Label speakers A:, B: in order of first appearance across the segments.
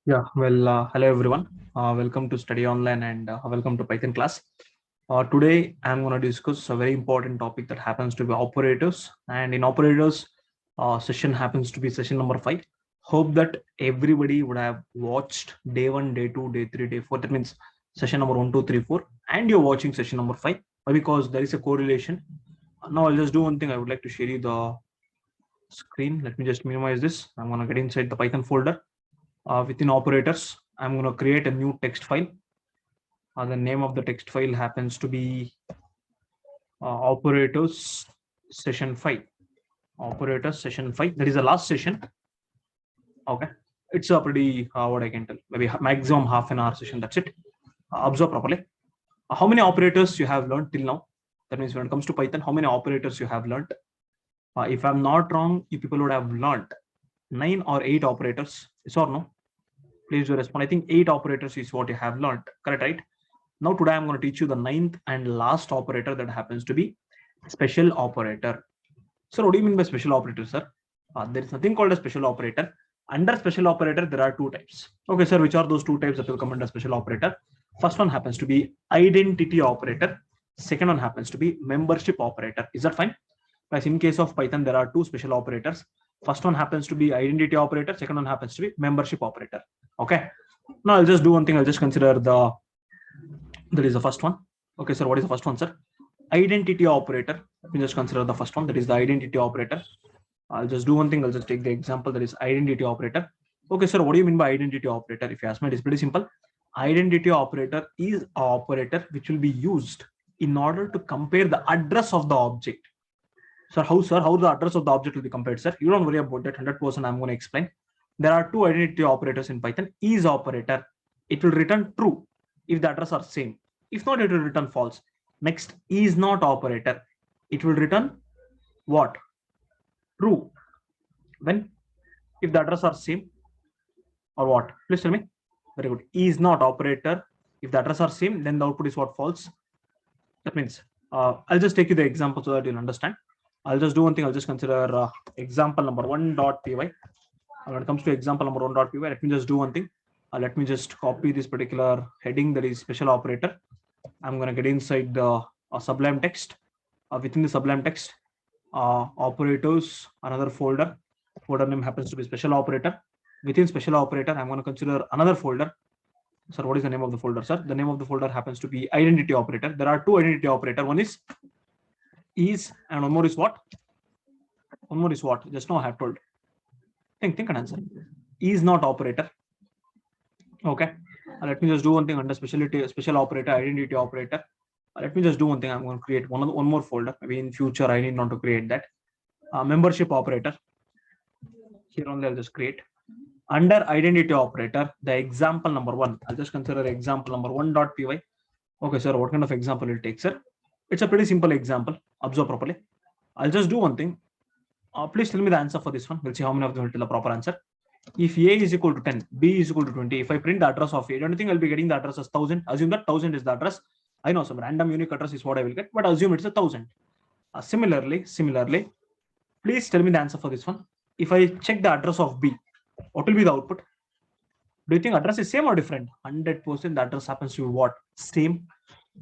A: Hello everyone. Welcome to Study Online and welcome to Python class. Today I'm going to discuss a very important topic that happens to be operators. And in operators, session happens to be session number 5. Hope that everybody would have watched day 1, day 2, day 3, day 4. That means session number 1, 2, 3, 4. And you're watching session number 5 because there is a correlation. Now I'll just do one thing. I would like to share you the screen. Let me just minimize this. I'm going to get inside the Python folder. Within operators, I'm going to create a new text file. The name of the text file happens to be operators session 5. Operators session 5. That is the last session. Okay. It's a pretty, what I can tell, maybe maximum half an hour session. That's it. Observe properly. How many operators you have learned till now? That means when it comes to Python, how many operators you have learned? If I'm not wrong, you people would have learned 9 or 8 operators. Yes or no? Please do respond. I think 8 operators is what you have learned. Correct, right? Now today I'm going to teach you the 9th and last operator that happens to be special operator. Sir, what do you mean by special operator, sir? There is nothing called a special operator. Under special operator, there are 2 types. Okay, sir, which are those 2 types that will come under special operator? First one happens to be identity operator. Second one happens to be membership operator. Is that fine? Guys, in case of Python, there are 2 special operators. First one happens to be identity operator. Second one happens to be membership operator. Okay. Now I'll just do one thing. I'll just consider that is the first one. Okay, sir, what is the first one, sir? Identity operator. Let me just consider the first one. That is the identity operator. I'll just do one thing. I'll just take the example that is identity operator. Okay, sir, what do you mean by identity operator? If you ask me, it's pretty simple. Identity operator is an operator which will be used in order to compare the address of the object. Sir, how the address of the object will be compared, sir? You don't worry about that. 100% I'm going to explain. There are 2 identity operators in Python. Is operator, it will return true if the address are same. If not, it will return false. Next, is not operator, it will return what? True when if the address are same or what? Please tell me. Very good. Is not operator, if the address are same, then the output is what? False. That means I'll just take you the example so that you'll understand. I'll just do one thing. I'll just consider example number 1.py. When it comes to example number 1.py, let me just do one thing. Let me just copy this particular heading, that is special operator. I'm going to get inside the Sublime text. Within the Sublime text, operators, another folder. Folder name happens to be special operator. Within special operator, I'm going to consider another folder. Sir, what is the name of the folder, sir? The name of the folder happens to be identity operator. There are 2 identity operator. One is and one more is what? One more is what? Just now I have told. Think and answer. Is not operator. Okay. Let me just do one thing under special operator, identity operator. Let me just do one thing. I'm going to create one more folder. Maybe in future I need not to create that. Membership operator. Here only I'll just create. Under identity operator, the example number 1. I'll just consider example number 1.py. Okay, sir. What kind of example will take, sir? It's a pretty simple example. Observe properly. I'll just do one thing. Please tell me the answer for this one. We'll see how many of them will tell the proper answer. If A is equal to 10, B is equal to 20, if I print the address of A, don't you think I'll be getting the address as 1000? Assume that 1000 is the address. I know some random unique address is what I will get, but assume it's 1000. Similarly, please tell me the answer for this one. If I check the address of B, what will be the output? Do you think address is same or different? 100% the address happens to be what? Same.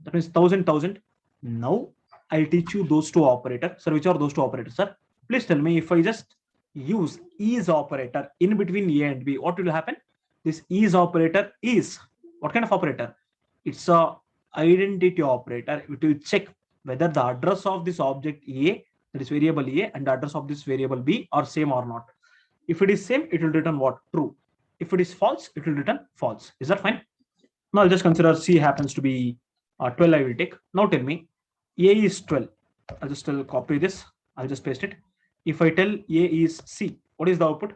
A: That means 1000. Now I'll teach you those 2 operators. Sir, which are those 2 operators, sir? Please tell me. If I just use is operator in between A and B, what will happen? This is operator is what kind of operator? It's a identity operator. It will check whether the address of this object A, that is variable A, and the address of this variable B are same or not. If it is same, it will return what? True. If it is false, it will return false. Is that fine? Now I'll just consider C happens to be 12. I will take. Now tell me, A is 12. I'll just copy this. I'll just paste it. If I tell A is C, what is the output?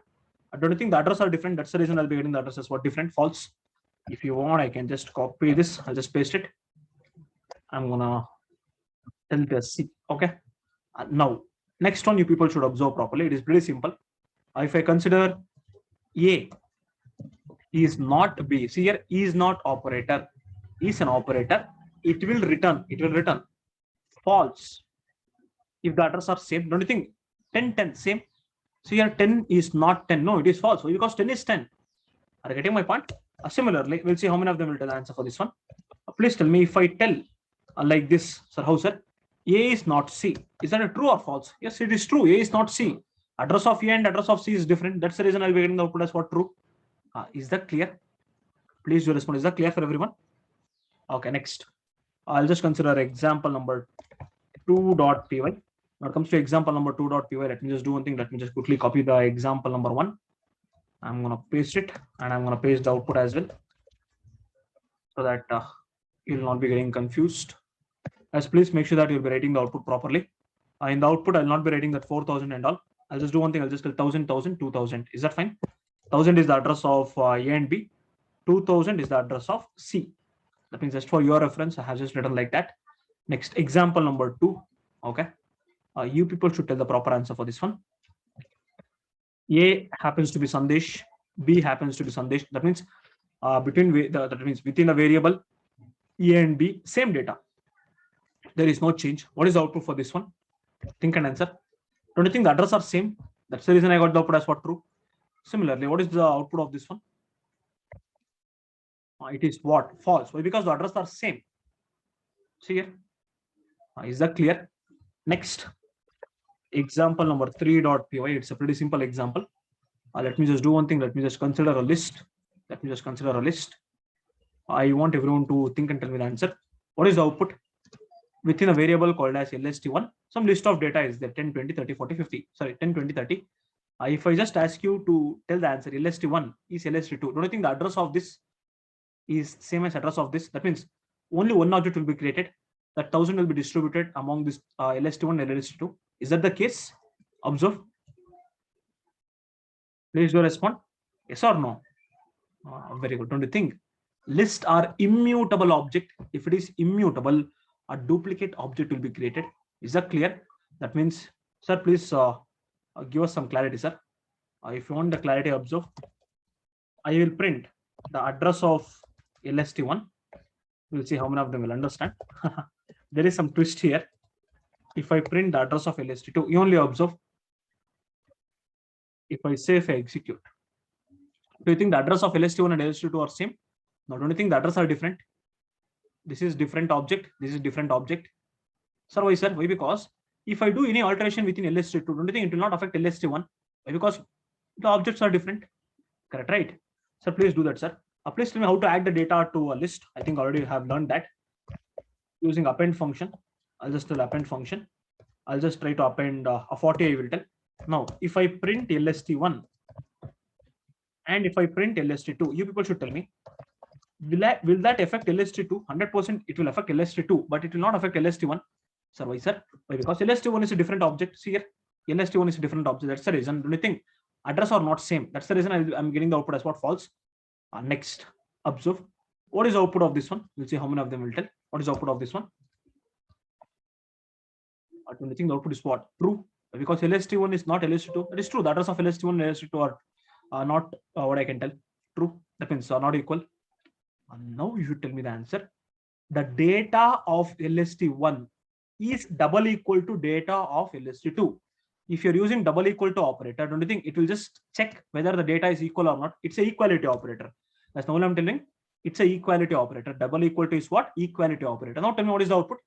A: I don't think the address are different. That's the reason I'll be getting the addresses what different, false. If you want, I can just copy this. I'll just paste it. I'm gonna tell the C. Okay. Now, next one you people should observe properly. It is pretty simple. If I consider A is not B, see here, is not operator is an operator. It will return false if the address are same. Don't you think 10 same? So here 10 is not 10. No, it is false. Because 10 is 10. Are you getting my point? Similarly, we'll see how many of them will tell the answer for this one. Please tell me if I tell like this, sir, how, sir? A is not C. Is that a true or false? Yes, it is true. A is not C. Address of A and address of C is different. That's the reason I'll be getting the output as what? True. Is that clear? Please do respond. Is that clear for everyone? Okay, next. I'll just consider example number 2.py. When it comes to example number 2.py, let me just do one thing. Let me just quickly copy the example number 1. I'm going to paste it and I'm going to paste the output as well, so that you'll not be getting confused. As please make sure that you'll be writing the output properly. In the output, I'll not be writing that 4,000 and all. I'll just do one thing. I'll just tell 1,000, 1,000, 2,000. Is that fine? 1,000 is the address of A and B. 2,000 is the address of C. That means just for your reference, I have just written like that. Next, example number 2. Okay. You people should tell the proper answer for this one. A happens to be Sandesh. B happens to be Sandesh. That means within a variable A and B, same data. There is no change. What is the output for this one? Think and answer. Don't you think the address are same? That's the reason I got the output as what? True. Similarly, what is the output of this one? It is what? False. Why? Because the address are same. See here. Is that clear? Next, example number 3.py. It's a pretty simple example. Let me just do one thing. Let me just consider a list. I want everyone to think and tell me the answer. What is the output? Within a variable called as LST1, some list of data is there, 10, 20, 30, 40, 50. Sorry, 10, 20, 30. If I just ask you to tell the answer, LST1 is LST2. Don't you think the address of this is same as address of this? That means only one object will be created. That 1,000 will be distributed among this LST1 and LST2. Is that the case? Observe. Please do respond. Yes or no? Very good. Don't you think? Lists are immutable object. If it is immutable, a duplicate object will be created. Is that clear? That means, sir, please give us some clarity, sir. If you want the clarity, observe. I will print the address of LST1. We'll see how many of them will understand. There is some twist here. If I print the address of LST2, you only observe. If I execute, do you think the address of LST1 and LST2 are same? No, don't you think the address are different? This is different object. This is different object. Sir, why, sir? Why? Because if I do any alteration within LST2, don't you think it will not affect LST1? Why? Because the objects are different. Correct, right? Sir, please do that, sir. Please tell me how to add the data to a list. I think already have learned that using append function. I'll just tell append function. I'll just try to append a 40. I will tell. Now, if I print LST1 and if I print LST2, you people should tell me, will that affect LST2? 100% it will affect LST2, but it will not affect LST1. Sir, why, sir? Why? Because LST1 is a different object. See here, LST1 is a different object. That's the reason. Don't you think address are not same? That's the reason I'm getting the output as what? False. Next, observe. What is the output of this one? We'll see how many of them will tell. What is the output of this one? Don't you think the output is what? True. Because LST1 is not LST2. That is true. The address of LST1 and LST2 are not what I can tell. True. That means are not equal. Now you should tell me the answer. The data of LST1 is double equal to data of LST2. If you're using double equal to operator, don't you think it will just check whether the data is equal or not? It's an equality operator. That's not what I'm telling. It's an equality operator. Double equal to is what? Equality operator. Now tell me what is the output?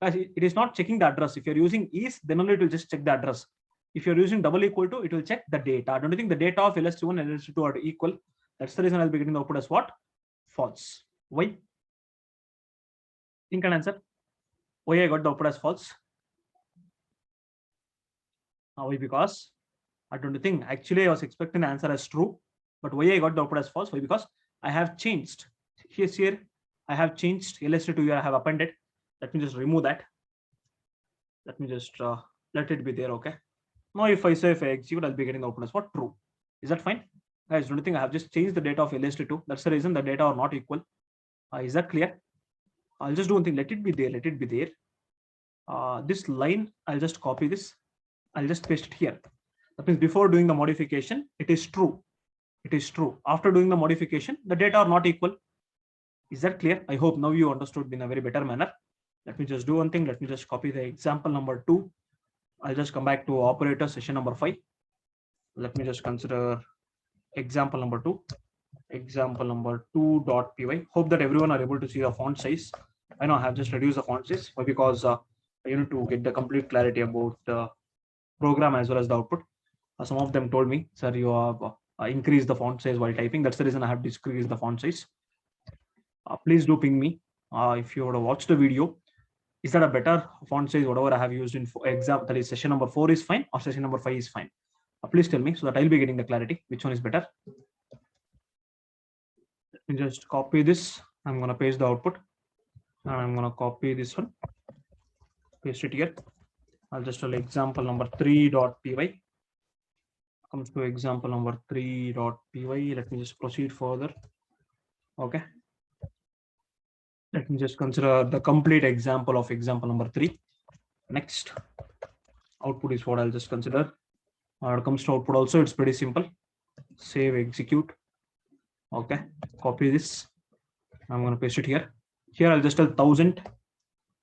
A: It is not checking the address. If you're using is, then only it will just check the address. If you're using double equal to, it will check the data. Don't you think the data of LST1 and LST2 are equal? That's the reason I'll be getting the output as what? False. Why? Think and answer. Why I got the output as false? Why? Because I don't think actually I was expecting the answer as true, but why I got the output as false? Why? Because I have changed. Here I have changed LST2 here. I have appended. Let me just remove that. Let me just let it be there. Okay. Now if I execute, I'll be getting the output as what? True. Is that fine? Guys, don't you think I have just changed the data of LST2? That's the reason the data are not equal. Is that clear? I'll just do one thing. Let it be there. Let it be there. This line, I'll just copy this. I'll just paste it here. That means before doing the modification, it is true. It is true. After doing the modification, the data are not equal. Is that clear? I hope now you understood in a very better manner. Let me just do one thing. Let me just copy the example number 2. I'll just come back to operator session number 5. Let me just consider example number 2. example number 2.py. Hope that everyone are able to see the font size. I know I have just reduced the font size because you need to get the complete clarity about the program as well as the output. Some of them told me, sir, you have increased the font size while typing. That's the reason I have decreased the font size. Please do ping me if you would have watched the video. Is that a better font size? Whatever I have used in exam, that is session number 4 is fine or session number 5 is fine. Please tell me so that I'll be getting the clarity. Which one is better? Let me just copy this. I'm going to paste the output. And I'm going to copy this one. Paste it here. I'll just tell example number 3.py. Comes to example number 3.py. Let me just proceed further. Okay. Let me just consider the complete example of example number 3. Next, output is what I'll just consider. When it comes to output also, it's pretty simple. Save, execute. Okay, copy this. I'm going to paste it here. Here I'll just tell 1000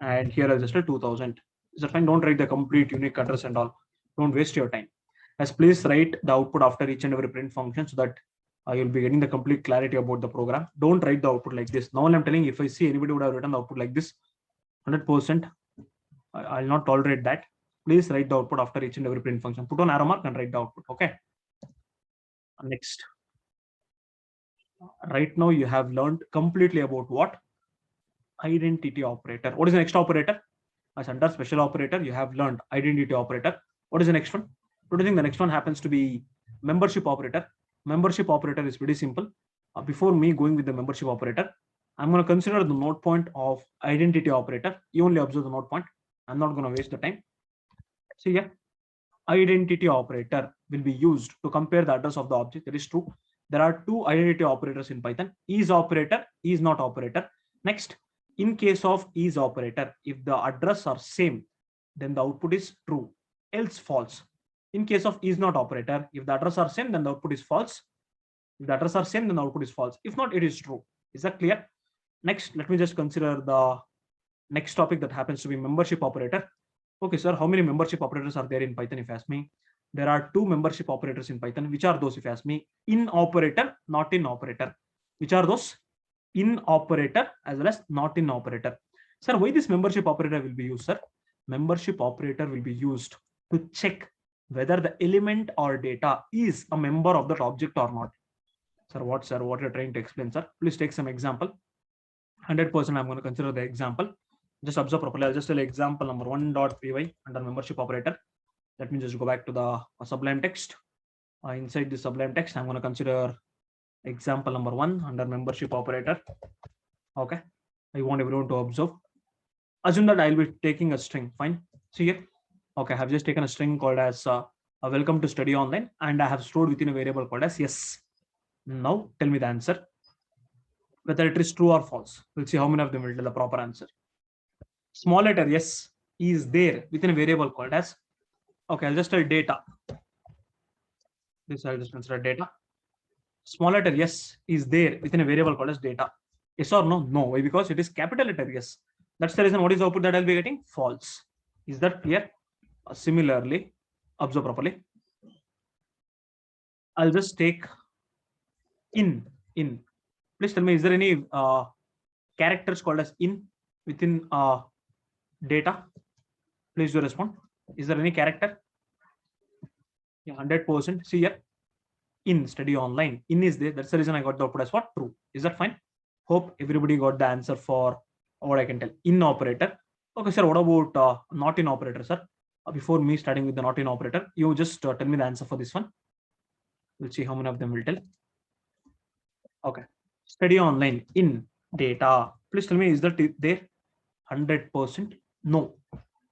A: and here I'll just tell 2000. Is that fine? Don't write the complete unique address and all. Don't waste your time. As please write the output after each and every print function so that you'll be getting the complete clarity about the program. Don't write the output like this. Now I'm telling, if I see anybody would have written the output like this, 100%, I'll not tolerate that. Please write the output after each and every print function. Put on arrow mark and write the output. Okay. Next. Right now you have learned completely about what? Identity operator. What is the next operator? As under special operator, you have learned identity operator. What is the next one? What do you think the next one happens to be? Membership operator. Membership operator is pretty simple. Before me going with the membership operator, I'm going to consider the node point of identity operator. You only observe the node point. I'm not going to waste the time. See here, identity operator will be used to compare the address of the object. That is true. There are two identity operators in Python: is operator, is not operator. Next, in case of is operator, if the address are same, then the output is true, else false. In case of is not operator, if the address are same, then the output is false. If the address are same, then the output is false. If not, it is true. Is that clear? Next, let me just consider the next topic that happens to be membership operator. Okay, sir, how many membership operators are there in Python? If you ask me, there are two membership operators in Python. Which are those? If you ask me, in operator, not in operator. Which are those? In operator as well as not in operator. Sir, why this membership operator will be used, sir? Membership operator will be used to check whether the element or data is a member of that object or not. Sir, what you're trying to explain, sir? Please take some example. 100% I'm going to consider the example. Just observe properly. I'll just tell example number 1.py under membership operator. Let me just go back to the Sublime text. Inside the Sublime text, I'm going to consider example number 1 under membership operator. Okay, I want everyone to observe. Assume that I'll be taking a string. Fine. See here. Okay, I have just taken a string called as welcome to study online, and I have stored within a variable called as yes. Now tell me the answer, whether it is true or false. We'll see how many of them will tell the proper answer. Small letter yes is there within a variable called as, okay, I'll just tell data. This I'll just consider data. Small letter yes is there within a variable called as data. Yes or no? No. Why? Because it is capital letter yes. That's the reason. What is the output that I'll be getting? False. Is that clear? Similarly, observe properly. I'll just take in. Please tell me, is there any characters called as in within data? Please do respond. Is there any character? Yeah, 100%. See here, in study online, in is there. That's the reason I got the output as what? True. Is that fine? Hope everybody got the answer for what I can tell. In operator. Okay, sir. What about not in operator, sir? Before me starting with the not in operator, you just tell me the answer for this one. We'll see how many of them will tell. Okay. Study online in data. Please tell me, is that there? 100%. No.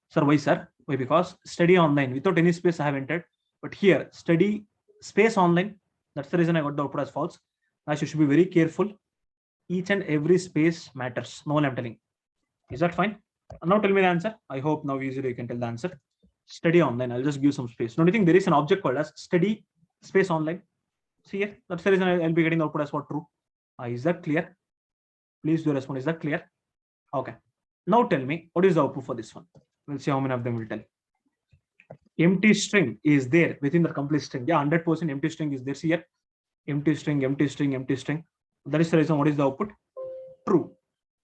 A: Sir, why, sir? Why? Because study online without any space I have entered. But here, study space online. That's the reason I got the output as false. Now you should be very careful. Each and every space matters. No one I'm telling. Is that fine? Now tell me the answer. I hope now easily you can tell the answer. Study online. I'll just give some space. Don't you think there is an object called as study space online? See here. That's the reason I'll be getting the output as what? True. Is that clear? Please do respond. Is that clear? Okay. Now tell me, what is the output for this one? We'll see how many of them will tell. Empty string is there within the complete string. Yeah, 100% empty string is there. See here. empty string, empty string, empty string. That is the reason. What is the output? True.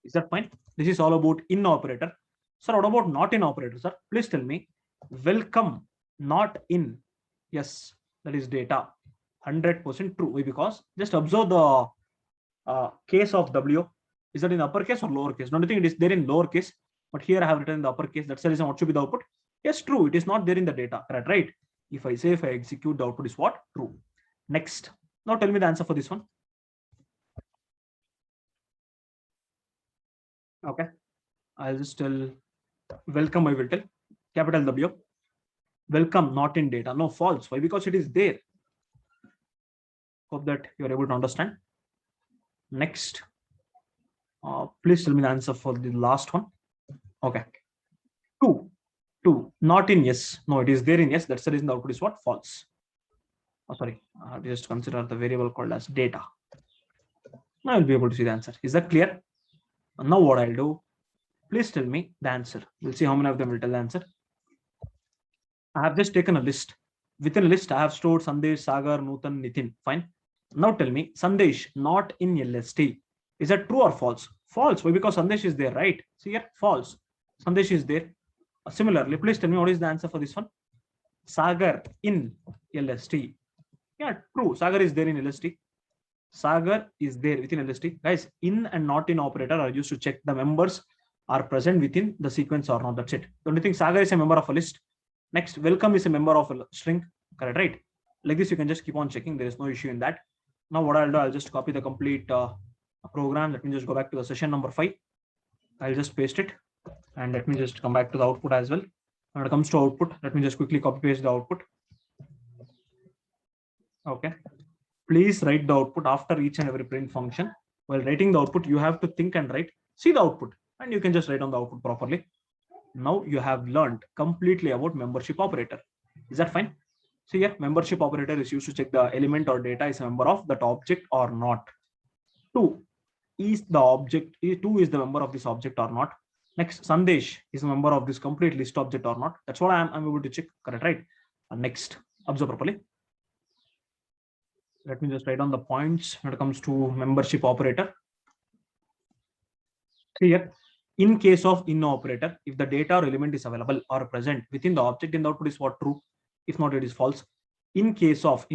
A: Is that fine? This is all about in operator. Sir, what about not in operator, sir? Please tell me. Welcome, not in. Yes, that is data. 100% true. Why? Because just observe the case of W. Is that in uppercase or lowercase? Don't you think it is there in lowercase? But here I have written in the uppercase. That's the reason. What should be the output? Yes, true. It is not there in the data. Correct, right? If I execute, the output is what? True. Next. Now tell me the answer for this one. Okay. I'll just tell welcome. I will tell capital W. Welcome, not in data. No, false. Why? Because it is there. Hope that you are able to understand. Next. Please tell me the answer for the last one. Okay. Two. Not in yes. No, it is there in yes. That's the reason the output is what? False. Oh, sorry. Just consider the variable called as data. Now I'll be able to see the answer. Is that clear? Now what I'll do? Please tell me the answer. We'll see how many of them will tell the answer. I have just taken a list. Within a list, I have stored Sandesh, Sagar, Nutan, Nitin. Fine. Now tell me, Sandesh not in LST. Is that true or false? False. Why? Because Sandesh is there, right? See here, false. Sandesh is there. Similarly, please tell me what is the answer for this one. Sagar in LST. Yeah, true. Sagar is there in LST. Sagar is there within LST. Guys, in and not in operator are used to check the members are present within the sequence or not. That's it. Don't you think Sagar is a member of a list? Next, welcome is a member of a string. Correct, right? Like this, you can just keep on checking. There is no issue in that. Now, what I'll do, I'll just copy the complete program. Let me just go back to the session number 5. I'll just paste it. And let me just come back to the output as well. When it comes to output, let me just quickly copy paste the output. Okay. Please write the output after each and every print function. While writing the output, you have to think and write. See the output, and you can just write on the output properly. Now you have learned completely about membership operator. Is that fine? So here, membership operator is used to check the element or data is a member of that object or not. 2 is the object. 2 is the member of this object or not. Next, Sandesh is a member of this complete list object or not. That's what I'm able to check. Correct, right? Next, observe properly. Let me just write down the points when it comes to membership operator. Here, in case of in operator, if the data or element is available or present within the object, then the output is what? True. If not, it is false. In case of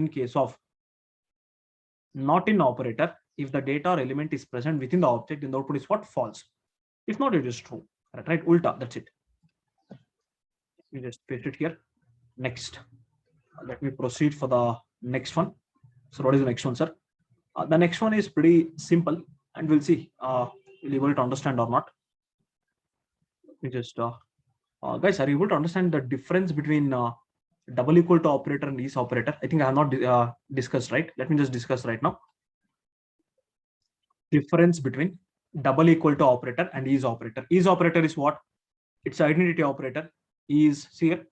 A: not in operator, if the data or element is present within the object, then the output is what? False. If not, it is true. Right? Ulta. That's it. We just paste it here. Next, let me proceed for the next one. So what is the next one, sir? The next one is pretty simple, and we'll see you'll be able to understand or not. We just guys, are you able to understand the difference between double equal to operator and is operator? I think I have not discussed, right? Let me just discuss right now. Difference between double equal to operator and is operator. Is operator is what? It's identity operator. Is here.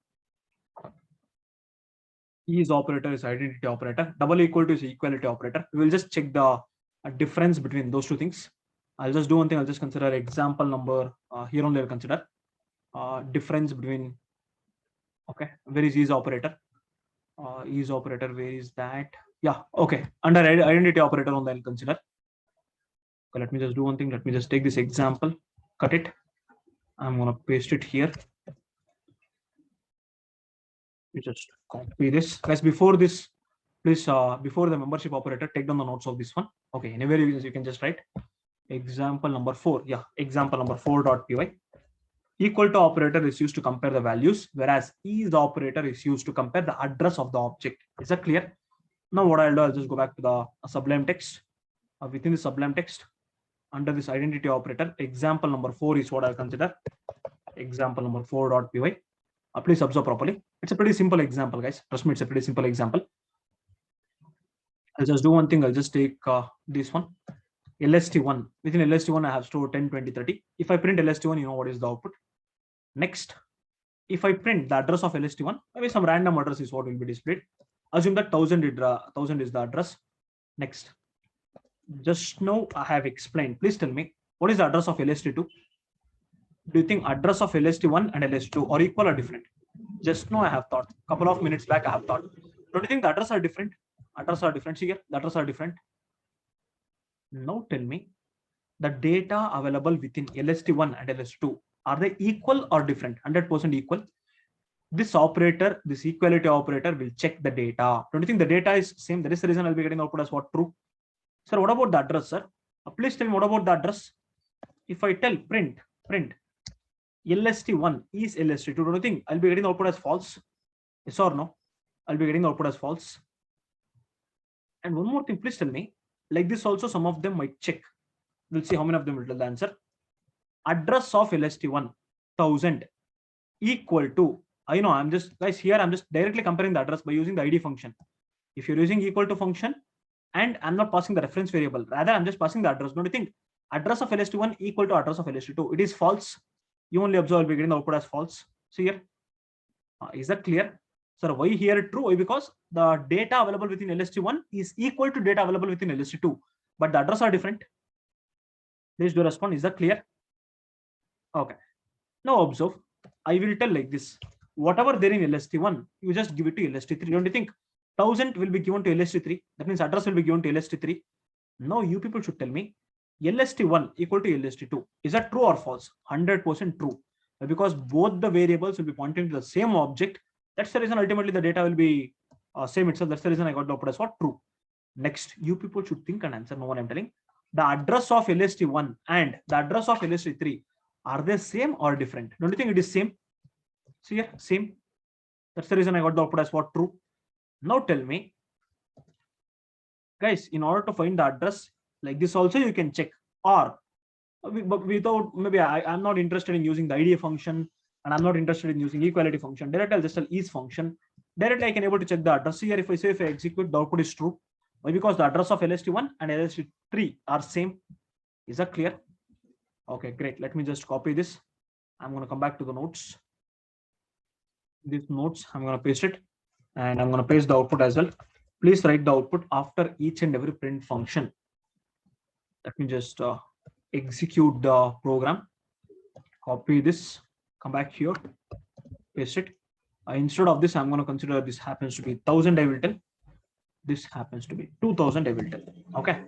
A: Is operator is identity operator. Double equal to is equality operator. We will just check the difference between those two things. I'll just do one thing. I'll just consider example number here only. I'll consider difference between. Okay, where is operator? Is operator, where is that? Yeah, okay. Under identity operator only I'll consider. Okay, let me just do one thing. Let me just take this example, cut it. I'm gonna paste it here. You just copy this, guys. Before this, please, before the membership operator, take down the notes of this one. Okay, anywhere you can just write example number 4. Yeah, example number 4.py. Equal to operator is used to compare the values, whereas is operator is used to compare the address of the object. Is that clear? Now what I'll do, I'll just go back to the Sublime text. Within the Sublime text, under this identity operator, example number 4 is what I'll consider. Example number 4.py. Please observe properly. It's a pretty simple example, guys. Trust me, it's a pretty simple example. I'll just do one thing. I'll just take this one. LST1. Within LST1, I have stored 10, 20, 30. If I print LST1, you know what is the output. Next, if I print the address of LST1, maybe some random address is what will be displayed. Assume that 1000 is the address. Next, just now I have explained. Please tell me, what is the address of LST2? Do you think address of LST1 and LST2 are equal or different? Just now I have thought. Couple of minutes back I have thought. Don't you think the address are different? Address are different. See here, the address are different. Now tell me, the data available within LST1 and LST2, are they equal or different? 100% equal. This operator, this equality operator will check the data. Don't you think the data is same? That is the reason I'll be getting output as what? True. Sir, what about the address, sir? Please tell me what about the address. If I tell print LST1 is LST2, don't you think I'll be getting the output as false? Yes or no? I'll be getting the output as false. And one more thing, please tell me, like this also some of them might check. We'll see how many of them will tell the answer. Address of LST1 1000 equal to, I know I'm just, guys, here I'm just directly comparing the address by using the ID function. If you're using equal to function and I'm not passing the reference variable, rather I'm just passing the address. Don't you think address of LST1 equal to address of LST2? It is false. You only observe, I'll be getting the output as false. See here. Is that clear? Sir, why here true? Why? Because the data available within LST1 is equal to data available within LST2, but the address are different. Please do respond. Is that clear? Okay. Now observe. I will tell like this. Whatever there in LST1, you just give it to LST3. Don't you think 1000 will be given to LST3? That means address will be given to LST3. Now you people should tell me LST1 equal to LST2. Is that true or false? 100% true. Because both the variables will be pointing to the same object. That's the reason ultimately the data will be same itself. That's the reason I got the output as what? True. Next, you people should think and answer. No one I'm telling. The address of LST1 and the address of LST3, are they same or different? Don't you think it is same? See here, same. That's the reason I got the output as what? True. Now tell me, guys, in order to find the address, like this also you can check, or but without, maybe I'm not interested in using the IDA function and I'm not interested in using equality function. Directly I'll just tell is function. Directly I can able to check the address. Here, if I execute, the output is true. Why? Because the address of LST1 and LST3 are same. Is that clear? Okay, great. Let me just copy this. I'm going to come back to the notes. These notes, I'm going to paste it and I'm going to paste the output as well. Please write the output after each and every print function. Let me just execute the program. Copy this, come back here, paste it. Instead of this, I'm going to consider this happens to be 1000, I will tell. This happens to be 2000, I will tell. Okay.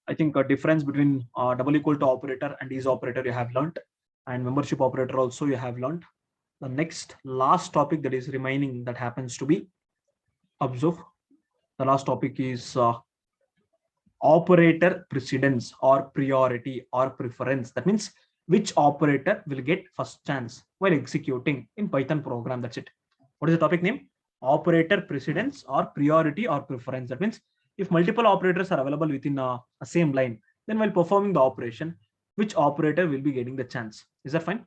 A: I think a difference between double equal to operator and is operator you have learned, and membership operator also you have learned. The next last topic that is remaining, that happens to be, observe, the last topic is operator precedence or priority or preference. That means which operator will get first chance while executing in Python program. That's it. What is the topic name? Operator precedence or priority or preference. That means if multiple operators are available within a same line, then while performing the operation, which operator will be getting the chance. Is that fine?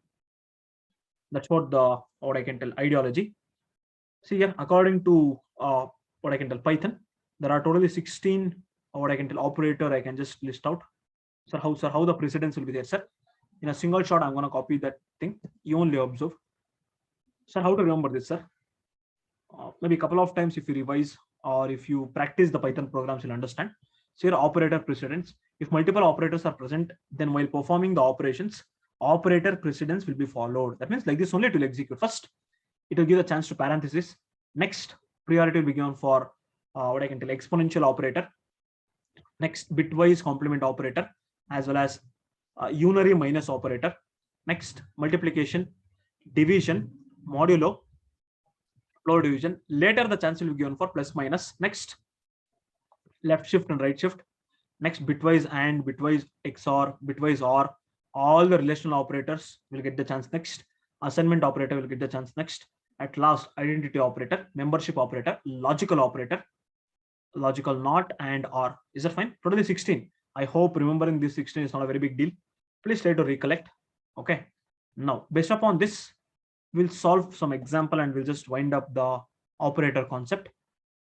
A: That's what I can tell ideology. See here, according to what I can tell Python, there are totally 16 what I can tell operator. I can just list out. Sir, how the precedence will be there, sir? In a single shot, I'm going to copy that thing. You only observe. Sir, how to remember this, sir? Maybe a couple of times if you revise or if you practice the Python programs, you'll understand. So here, operator precedence. If multiple operators are present, then while performing the operations, operator precedence will be followed. That means like this only it will execute. First, it will give a chance to parenthesis. Next, priority will be given for what I can tell exponential operator. Next, bitwise complement operator, as well as unary minus operator. Next, multiplication, division, modulo, floor division. Later, the chance will be given for plus minus. Next, left shift and right shift. Next, bitwise and bitwise XOR, bitwise OR. All the relational operators will get the chance. Next, assignment operator will get the chance. Next, at last, identity operator, membership operator, logical operator, logical NOT and OR. Is that fine? Totally 16. I hope remembering this 16 is not a very big deal. Please try to recollect. Okay. Now, based upon this, we'll solve some example and we'll just wind up the operator concept.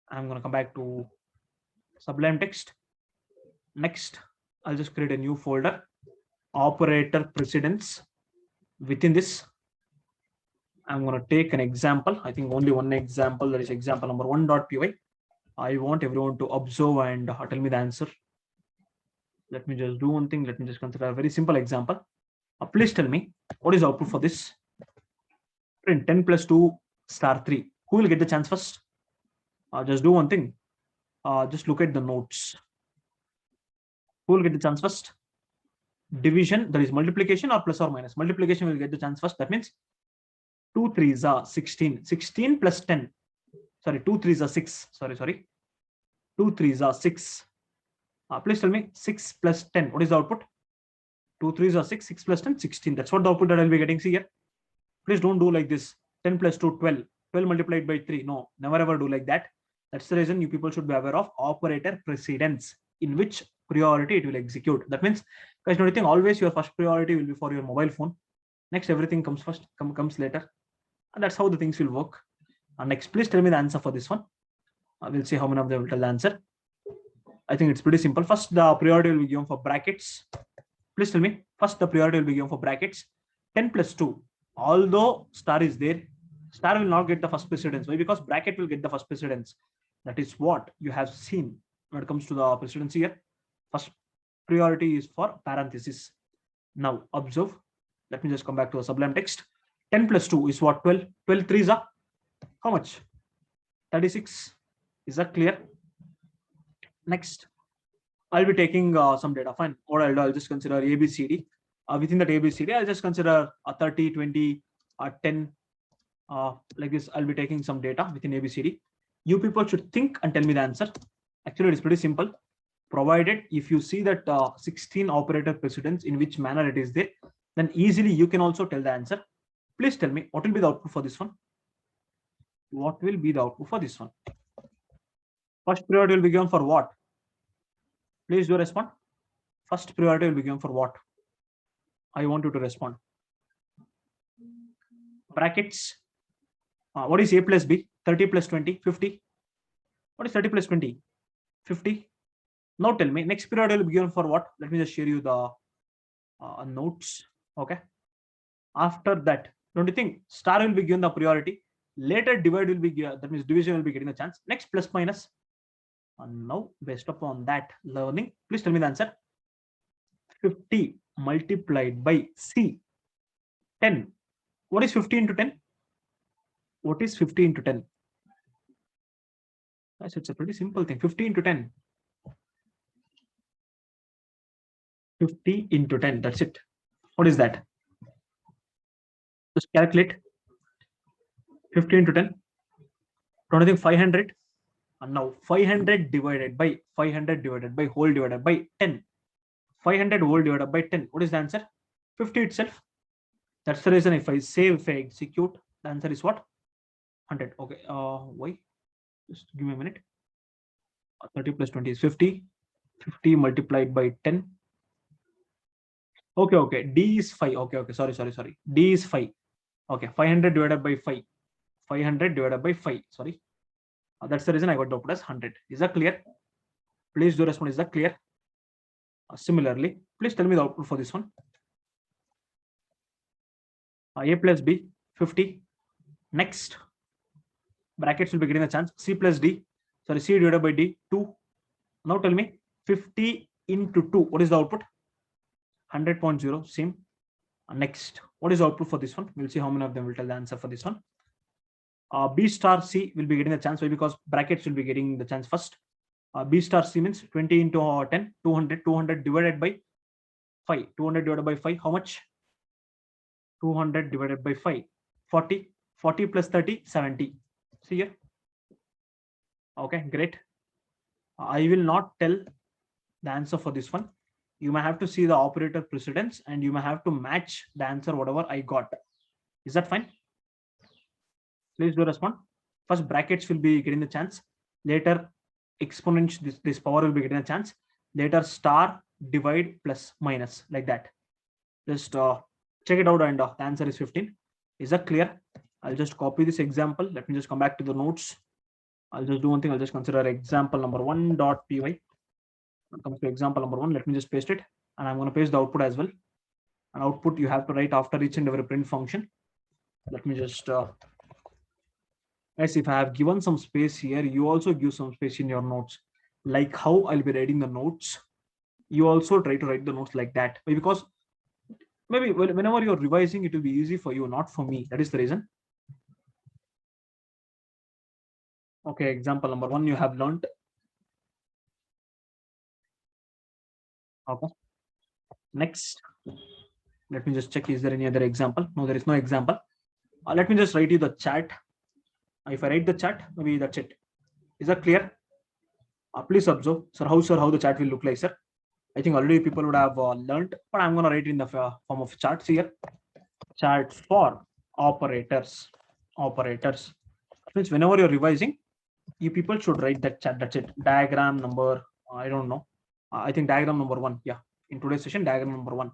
A: I'm going to come back to Sublime Text. Next, I'll just create a new folder, operator precedence. Within this, I'm going to take an example. I think only one example, that is example number 1.py. I want everyone to observe and tell me the answer. Let me just do one thing. Let me just consider a very simple example. Please tell me what is the output for this. Print 10 plus 2 star 3. Who will get the chance first? Just do one thing. Just look at the notes. Who will get the chance first? Division, that is multiplication or plus or minus. Multiplication will get the chance first. That means 2 3s are 16. 16 plus 10. Sorry, 2 3s are 6. Sorry. 2 3s are 6. Please tell me 6 plus 10. What is the output? 2 3s are 6. 6 plus 10, 16. That's what the output that I'll be getting. See here. Please don't do like this. 10 plus 2, 12. 12 multiplied by 3. No, never ever do like that. That's the reason you people should be aware of operator precedence, in which priority it will execute. That means, guys, don't you think always your first priority will be for your mobile phone? Next, everything comes first, comes later. And that's how the things will work. Next, please tell me the answer for this one. We'll see how many of them will tell the answer. I think it's pretty simple. First, the priority will be given for brackets. Please tell me. First, the priority will be given for brackets. 10 plus 2. Although star is there, star will not get the first precedence. Why? Because bracket will get the first precedence. That is what you have seen when it comes to the precedence here. First priority is for parenthesis. Now observe. Let me just come back to the sublime text. 10 plus 2 is what? 12. 12 3s are how much? 36. Is that clear? Next, I'll be taking some data. Fine. What I'll do, I'll just consider ABCD. Within that ABCD, I'll just consider 30, 20, 10. Like this, I'll be taking some data within ABCD. You people should think and tell me the answer. Actually, it's pretty simple. Provided if you see that 16 operator precedence, in which manner it is there, then easily you can also tell the answer. Please tell me what will be the output for this one. What will be the output for this one? First priority will be given for what? Please do respond. First priority will be given for what? I want you to respond. Brackets. What is A plus B? 30 plus 20, 50. What is 30 plus 20? 50. Now tell me, next priority will be given for what? Let me just share you the notes. Okay. After that, don't you think star will be given the priority? Later divide will be given, that means division will be getting a chance. Next plus minus. And now based upon that learning, please tell me the answer. 50 multiplied by C. 10. What is 50 into 10? What is 50 into 10? Guys, it's a pretty simple thing. 50 into 10. 50 into 10. That's it. What is that? Just calculate. 50 into 10. Don't you think 500? And now 500 divided by whole divided by 10. 500 whole divided by 10. What is the answer? 50 itself. That's the reason if I execute, the answer is what? 100. Okay. Why? Just give me a minute. 30 plus 20 is 50. 50 multiplied by 10. Okay. D is 5. Okay. Sorry. D is 5. Okay. 500 divided by 5. 500 divided by 5. Sorry. That's the reason I got the output as 100. Is that clear? Please do respond. Is that clear? Similarly, please tell me the output for this one. A plus B, 50. Next, brackets will be getting a chance. C plus D. Sorry, C divided by D, 2. Now tell me, 50 into 2. What is the output? 100.0. Same. Next, what is the output for this one? We'll see how many of them will tell the answer for this one. B star C will be getting a chance. Why? Because brackets will be getting the chance first. B star C means 20 into 10, 200. 200 divided by 5. 200 divided by 5. How much? 200 divided by 5. 40. 40 plus 30, 70. See here. Okay, great. I will not tell the answer for this one. You may have to see the operator precedence and you may have to match the answer whatever I got. Is that fine? Please do respond. First, brackets will be getting the chance. Later, exponent, this power will be getting a chance. Later, star, divide, plus, minus, like that. Just check it out, and the answer is 15. Is that clear? I'll just copy this example. Let me just come back to the notes. I'll just do one thing. I'll just consider example number 1.py. When it comes to example number 1, let me just paste it, and I'm going to paste the output as well. An output you have to write after each and every print function. Let me just guys, if I have given some space here, you also give some space in your notes. Like how I'll be writing the notes, you also try to write the notes like that. Because maybe whenever you're revising, it will be easy for you, not for me. That is the reason. Okay, example number 1 you have learned. Okay. Next, let me just check, is there any other example? No, there is no example. Let me just write you the chat. If I write the chat, maybe that's it. Is that clear? Please observe, sir, how the chat will look like, sir. I think already people would have learned, but I'm going to write it in the form of charts here. Chart for operators. Operators means whenever you're revising, you people should write that chat. That's it. Diagram number, I don't know. I think diagram number 1. Yeah. In today's session, diagram number 1.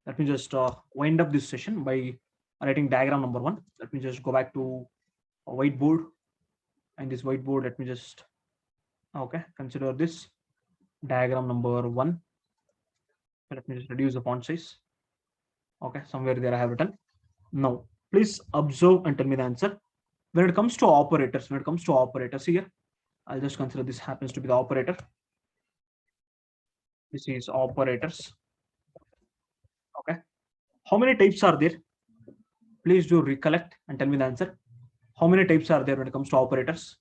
A: Let me just wind up this session by writing diagram number 1. Let me just go back to a whiteboard. And this whiteboard, let me just, okay, consider this diagram number 1. Let me just reduce the font size. Okay, somewhere there I have written. Now, please observe and tell me the answer. When it comes to operators, here, I'll just consider this happens to be the operator. This is operators. Okay. How many types are there? Please do recollect and tell me the answer. How many types are there when it comes to operators?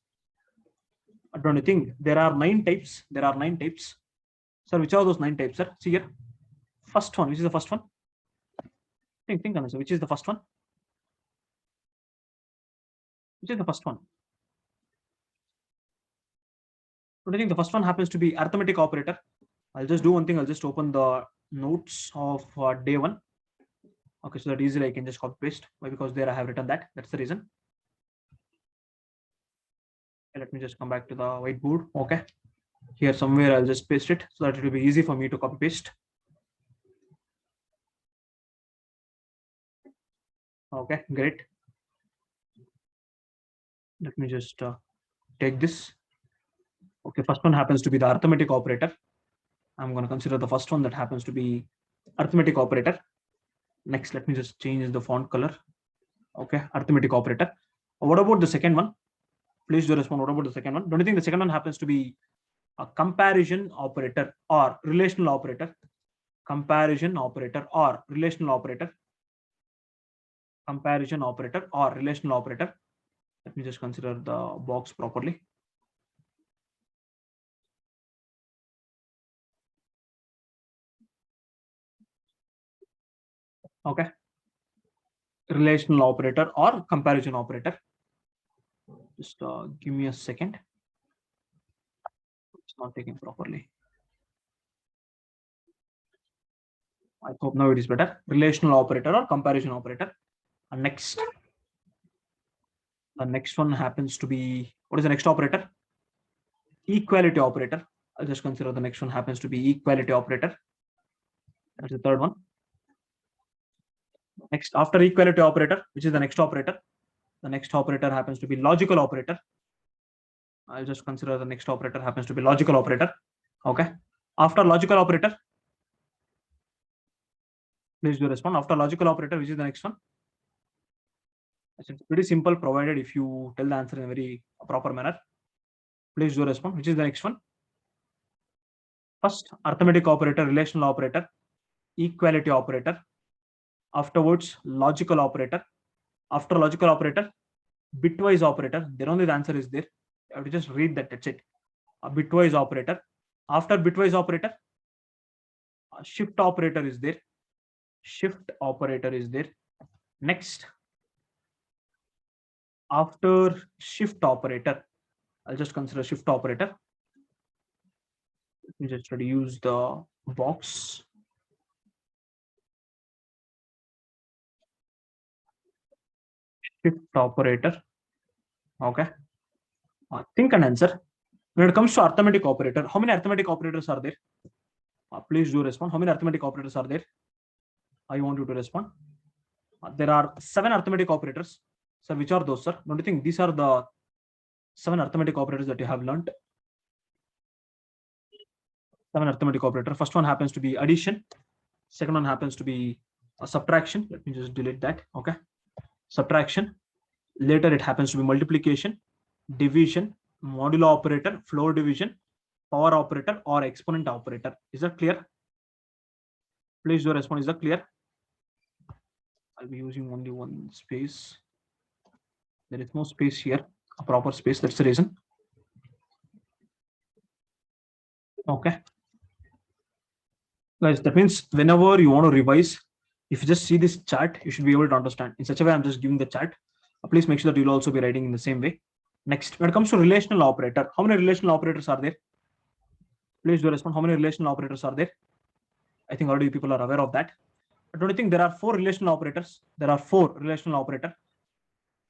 A: Don't you think there are 9 types? There are 9 types. Sir, which are those 9 types, sir? See here. First one, which is the first one? Think, answer. Which is the first one? Which is the first one? Don't you think the first one happens to be arithmetic operator? I'll just do one thing. I'll just open the notes of day 1. Okay, so that easily I can just copy paste. Why? Because there I have written that. That's the reason. Let me just come back to the whiteboard. Okay, here somewhere I'll just paste it so that it will be easy for me to copy paste. Okay, great. Let me just take this. Okay, first one happens to be the arithmetic operator. I'm going to consider the first one that happens to be arithmetic operator. Next, let me just change the font color. Okay, arithmetic operator. What about the second one? Please do respond. What about the second one? Don't you think the second one happens to be a comparison operator or relational operator? Comparison operator or relational operator? Comparison operator or relational operator? Let me just consider the box properly. Okay. Relational operator or comparison operator. Just give me a second. It's not taking properly. I hope now it is better. Relational operator or comparison operator. And next, the next one happens to be, what is the next operator? Equality operator. I'll just consider the next one happens to be equality operator. That's the third one. Next, after equality operator, which is the next operator? The next operator happens to be logical operator. I'll just consider the next operator happens to be logical operator. Okay. After logical operator, please do respond. After logical operator, which is the next one? It's pretty simple, provided if you tell the answer in a very proper manner. Please do respond. Which is the next one? First, arithmetic operator, relational operator, equality operator. Afterwards, logical operator. After logical operator, bitwise operator. Then only the answer is there. You have to just read that. That's it. A bitwise operator. After bitwise operator, a shift operator is there. Shift operator is there. Next, after shift operator, I'll just consider shift operator. Let me just reduce the box. Shift operator. Okay. Think and answer. When it comes to arithmetic operator, how many arithmetic operators are there? Please do respond. How many arithmetic operators are there? I want you to respond. There are 7 arithmetic operators. Sir, which are those, sir? Don't you think these are the 7 arithmetic operators that you have learned? 7 arithmetic operator. First one happens to be addition. Second one happens to be a subtraction. Let me just delete that. Okay. Subtraction. Later it happens to be multiplication, division, modulo operator, floor division, power operator, or exponent operator. Is that clear? Please do respond. Is that clear? I'll be using only one space. There is no space here. a proper space. That's the reason. Okay. Guys, that means whenever you want to revise, if you just see this chart, you should be able to understand. In such a way, I'm just giving the chart. Please make sure that you'll also be writing in the same way. Next, when it comes to relational operator, how many relational operators are there? Please do respond. How many relational operators are there? I think already people are aware of that. But don't you think there are 4 relational operators? There are 4 relational operators.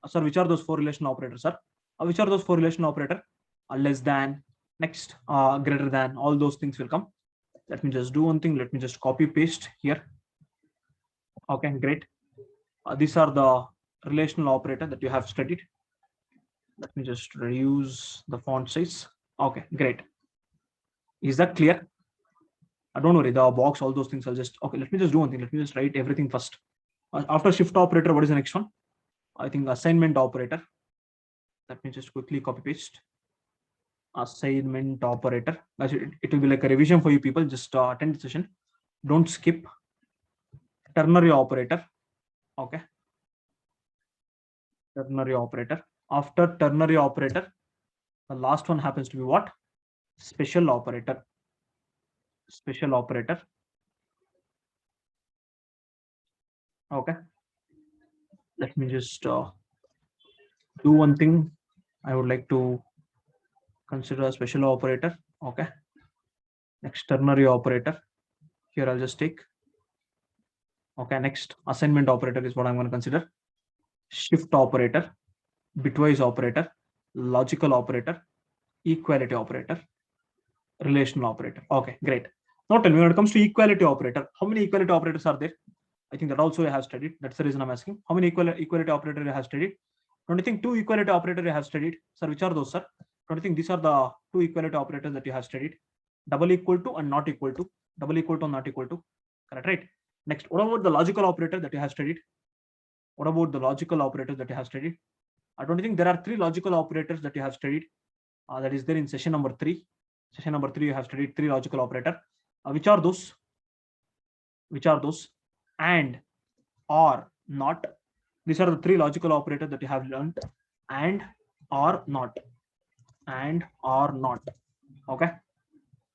A: Sir, which are those 4 relational operators, sir? Which are those 4 relational operators? Less than, next, greater than, all those things will come. Let me just do one thing. Let me just copy paste here. Okay, great. These are the relational operator that you have studied. Let me just reduce the font size. Okay, great. Is that clear? Don't worry, the box, all those things, I'll just, okay, let me just do one thing. Let me just write everything first. After shift operator, what is the next one? I think assignment operator. Let me just quickly copy paste. Assignment operator. It will be like a revision for you people. Just attend the session. Don't skip. Ternary operator. Okay. Ternary operator. After ternary operator, the last one happens to be what? Special operator. Special operator. Okay. Let me just do one thing. I would like to consider a special operator. Okay. Next, ternary operator. Here I'll just take. Okay. Next, assignment operator is what I'm going to consider. Shift operator, bitwise operator, logical operator, equality operator, relational operator. Okay, great. Now tell me, when it comes to equality operator, how many equality operators are there? I think that also you have studied. That's the reason I'm asking. How many equality operators you have studied? Don't you think 2 equality operators you have studied? Sir, which are those, sir? Don't you think these are the 2 equality operators that you have studied? Double equal to and not equal to. Double equal to and not equal to. Correct, right? Next, what about the logical operator that you have studied? What about the logical operators that you have studied? I don't think there are 3 logical operators that you have studied. That is there in session number 3. Session number 3, you have studied 3 logical operator. Which are those? Which are those? And, or, not. These are the 3 logical operators that you have learned. And, or, not. And, or, not. Okay.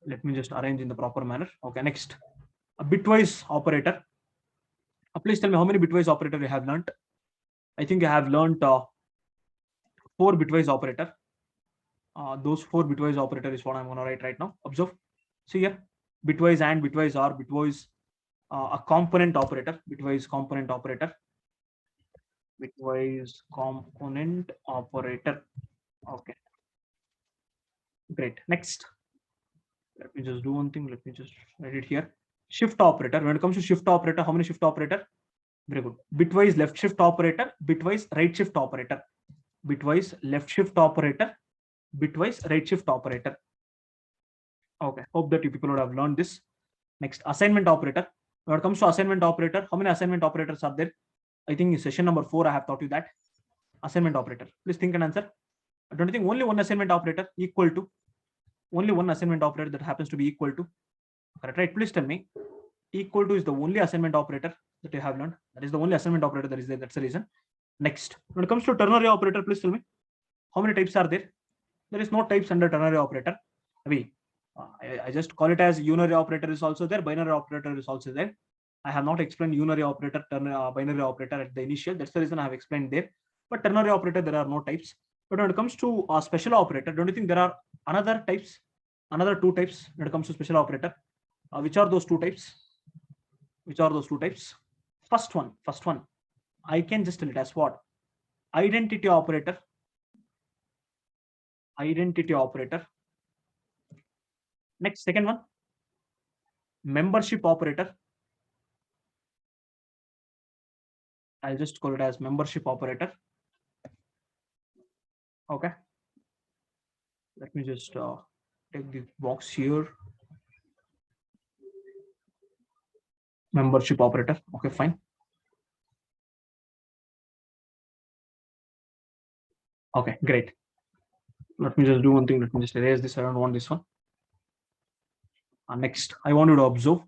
A: Let me just arrange in the proper manner. Okay. Next, a bitwise operator. Please tell me how many bitwise operator you have learned. I think you have learned 4 bitwise operator. Those 4 bitwise operator is what I'm going to write right now. Observe. See here, bitwise and, bitwise or, bitwise a component operator, bitwise component operator, bitwise component operator. Okay, great. Next, let me just do one thing. Let me just write it here. Shift operator. When it comes to shift operator, how many shift operator? Very good. Bitwise left shift operator, bitwise right shift operator, bitwise left shift operator, bitwise right shift operator. Okay, hope that you people would have learned this. Next, assignment operator. When it comes to assignment operator, how many assignment operators are there? I think in session number 4, I have taught you that. Assignment operator. Please think and answer. Don't you think only one assignment operator equal to, only one assignment operator that happens to be equal to? Correct, right? Please tell me. Equal to is the only assignment operator that you have learned. That is the only assignment operator that is there. That's the reason. Next, when it comes to ternary operator, please tell me how many types are there? There is no types under ternary operator. I just call it as unary operator is also there, binary operator is also there. I have not explained unary operator, binary operator at the initial. That's the reason I have explained there. But ternary operator, there are no types. But when it comes to a special operator, don't you think there are another types, another 2 types when it comes to special operator? Which are those 2 types? Which are those 2 types? First one, I can just tell it as what? Identity operator. Identity operator. Next, second one, membership operator. I'll just call it as membership operator. Okay. Let me just take the box here. Membership operator. Okay, fine. Okay, great. Let me just do one thing. Let me just erase this. I don't want this one. Next, I want you to observe.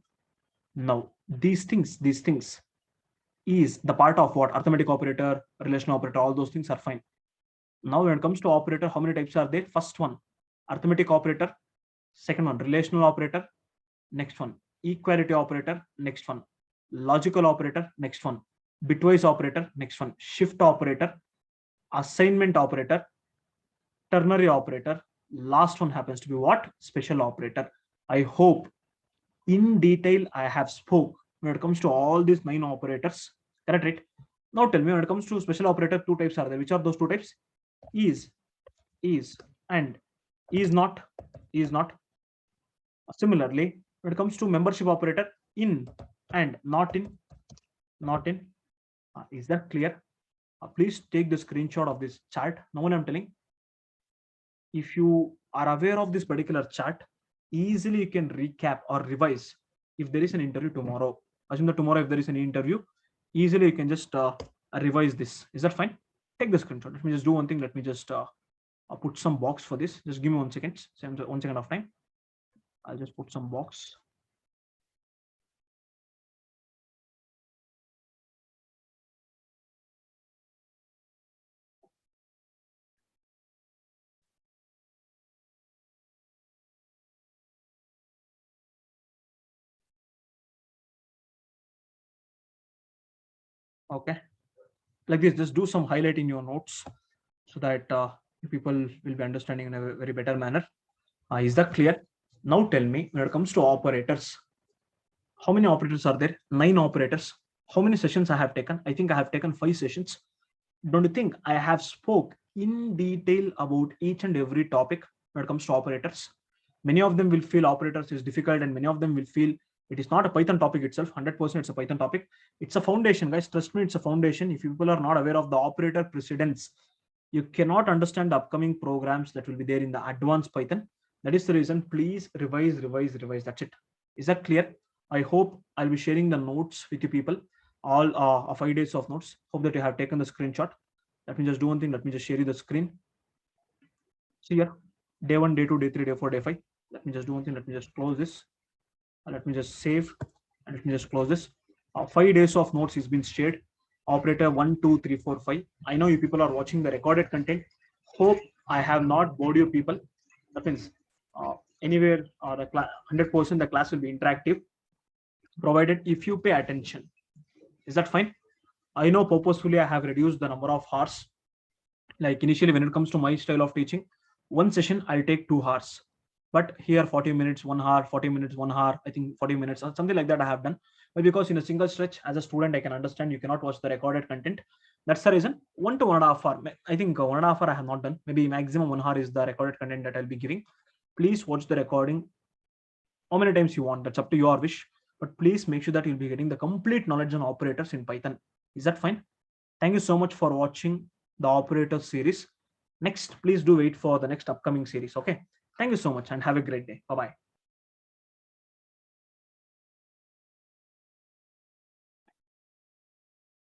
A: Now, these things is the part of what? Arithmetic operator, relational operator, all those things are fine. Now when it comes to operator, how many types are there? First one, arithmetic operator. Second one, relational operator. Next one, equality operator. Next one, logical operator. Next one, bitwise operator. Next one, shift operator, assignment operator, ternary operator. Last one happens to be what? Special operator. I hope in detail I have spoke when it comes to all these 9 operators. Correct, right? Now tell me, when it comes to special operator, 2 types are there. Which are those 2 types? Is, and is not, is not. Similarly, when it comes to membership operator, in and not in, not in. Is that clear? Please take the screenshot of this chart. Now what I'm telling, if you are aware of this particular chart, easily you can recap or revise if there is an interview tomorrow. Assume that tomorrow if there is an interview, easily you can just revise this. Is that fine? Take the screenshot. Let me just do one thing. Let me just put some box for this. Just give me 1 second. 1 second of time. I'll just put some box. Okay, like this, just do some highlight in your notes so that people will be understanding in a very better manner. Is that clear? Now tell me, when it comes to operators, how many operators are there? 9 operators. How many sessions I have taken? I think I have taken 5 sessions. Don't you think I have spoke in detail about each and every topic when it comes to operators? Many of them will feel operators is difficult, and many of them will feel it is not a Python topic itself. 100% it's a Python topic. It's a foundation, guys. Trust me, it's a foundation. If people are not aware of the operator precedence, you cannot understand the upcoming programs that will be there in the advanced Python. That is the reason. Please revise. That's it. Is that clear? I hope I'll be sharing the notes with you people, all 5 days of notes. Hope that you have taken the screenshot. Let me just do one thing. Let me just share you the screen. See here, day 1, day 2, day 3, day 4, day 5. Let me just do one thing. Let me just close this. Let me just save, and let me just close this. 5 days of notes is been shared. Operator 1, 2, 3, 4, 5. I know you people are watching the recorded content. Hope I have not bored you people. That means anywhere the 100% the class will be interactive, provided if you pay attention. Is that fine? I know purposefully I have reduced the number of hours. Like initially, when it comes to my style of teaching, 1 session I'll take 2 hours, but here 40 minutes 1 hour, 40 minutes 1 hour, I think 40 minutes or something like that I have done. But because in a single stretch, as a student, I can understand you cannot watch the recorded content. That's the reason 1 to 1.5 hour. I think 1.5 hour I have not done. Maybe maximum 1 hour is the recorded content that I'll be giving. Please watch the recording how many times you want. That's up to your wish. But please make sure that you'll be getting the complete knowledge on operators in Python. Is that fine? Thank you so much for watching the operator series. Next, please do wait for the next upcoming series. Okay. Thank you so much and have a great day. Bye-bye.